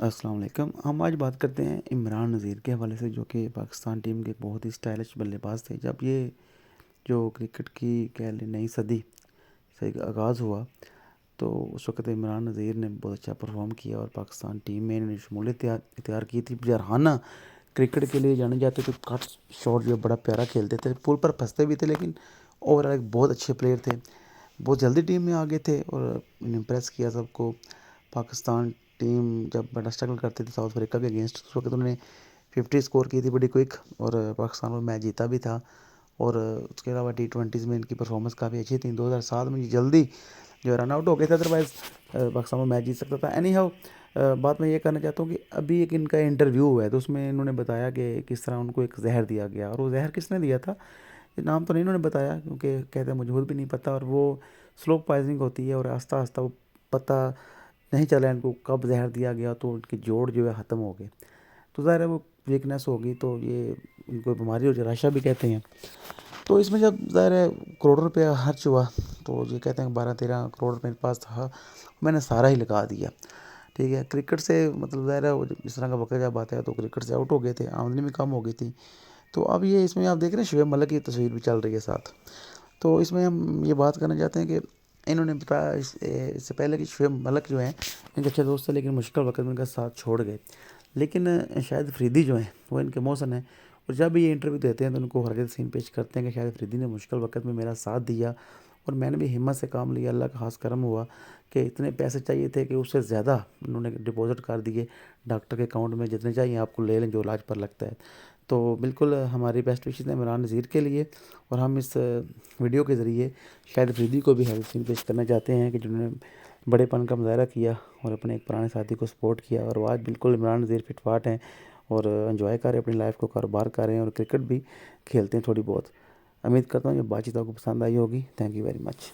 السلام علیکم. ہم آج بات کرتے ہیں عمران نذیر کے حوالے سے، جو کہ پاکستان ٹیم کے بہت ہی اسٹائلش بلے باز تھے. جب یہ جو کرکٹ کی کہہ لیں نئی صدی سے آغاز ہوا تو اس وقت عمران نذیر نے بہت اچھا پرفارم کیا اور پاکستان ٹیم میں انہوں نے شمولیت اختیار کی تھی. جرحانہ کرکٹ کے لیے جانے جاتے تھے. کٹ شاٹ جو بڑا پیارا کھیلتے تھے، پول پر پھنستے بھی تھے، لیکن اوور آل ایک بہت اچھے پلیئر تھے. بہت جلدی ٹیم میں آگے تھے اور انہیں امپریس کیا سب کو. پاکستان ٹیم جب بڑا اسٹرگل کرتی تھی ساؤتھ افریقہ کے اگینسٹ، اس وقت انہوں نے 50 اسکور کی تھی بڑی کوئک، اور پاکستان میں میچ جیتا بھی تھا. اور اس کے علاوہ T20s میں ان کی پرفارمنس کافی اچھی تھی. 2007 میں جلدی جو رن آؤٹ ہو گئے تھے، ادروائز پاکستان میں میچ جیت سکتا تھا. اینی ہاؤ بات میں یہ کرنا چاہتا ہوں کہ ابھی ایک ان کا انٹرویو ہوا ہے تو اس میں انہوں نے بتایا کہ کس طرح ان کو ایک زہر دیا گیا. اور وہ زہر کس نے دیا تھا یہ نام تو نہیں انہوں نے بتایا، کیونکہ کہتے ہیں مجھے خود بھی نہیں پتہ. اور وہ سلو پوائزنگ ہوتی ہے اور آہستہ آہستہ وہ پتہ نہیں چلا ان کو کب زہر دیا گیا، تو ان کے جوڑ جو ہے ختم ہو گئے. تو ظاہر ہے وہ ویکنیس ہوگی، تو یہ ان کو بیماری ہو جراشا بھی کہتے ہیں. تو اس میں جب ظاہر ہے کروڑ روپیہ خرچ ہوا تو یہ کہتے ہیں 12-13 کروڑ میرے پاس تھا، میں نے سارا ہی لگا دیا. ٹھیک ہے، کرکٹ سے مطلب ظاہر ہے اس طرح کا وقت جب آتا ہے تو کرکٹ سے آؤٹ ہو گئے تھے، آمدنی بھی کم ہو گئی تھی. تو اب یہ اس میں آپ دیکھ رہے ہیں شعیب ملک کی تصویر بھی چل رہی ہے ساتھ. تو اس میں ہم یہ بات کرنا چاہتے ہیں کہ انہوں نے بتایا اس سے پہلے کہ شعیب ملک جو ہیں ان کے اچھے دوست تھے، لیکن مشکل وقت میں ان کا ساتھ چھوڑ گئے. لیکن شاہد افریدی جو ہیں وہ ان کے محسن ہیں، اور جب بھی یہ انٹرویو دیتے ہیں تو ان کو ہرگز سین پیش کرتے ہیں کہ شاہد افریدی نے مشکل وقت میں میرا ساتھ دیا اور میں نے بھی ہمت سے کام لیا. اللہ کا خاص کرم ہوا کہ اتنے پیسے چاہیے تھے کہ اس سے زیادہ انہوں نے ڈپازٹ کر دیے ڈاکٹر کے اکاؤنٹ میں. جتنے چاہیے آپ کو لے لیں جو علاج پر لگتا ہے. تو بالکل ہماری بیسٹ وشز ہیں عمران نذیر کے لیے، اور ہم اس ویڈیو کے ذریعے شاہد افریدی کو بھی ہیلپ سین پیش کرنا چاہتے ہیں کہ جنہوں نے بڑے پن کا مظاہرہ کیا اور اپنے ایک پرانے ساتھی کو سپورٹ کیا. اور وہ آج بالکل عمران نذیر فٹ فاٹ ہیں اور انجوائے کر رہے ہیں اپنی لائف کو، کاروبار کر رہے ہیں اور کرکٹ بھی کھیلتے ہیں تھوڑی بہت. امید کرتا ہوں یہ بات چیت آپ کو پسند آئی ہوگی. Thank you very much.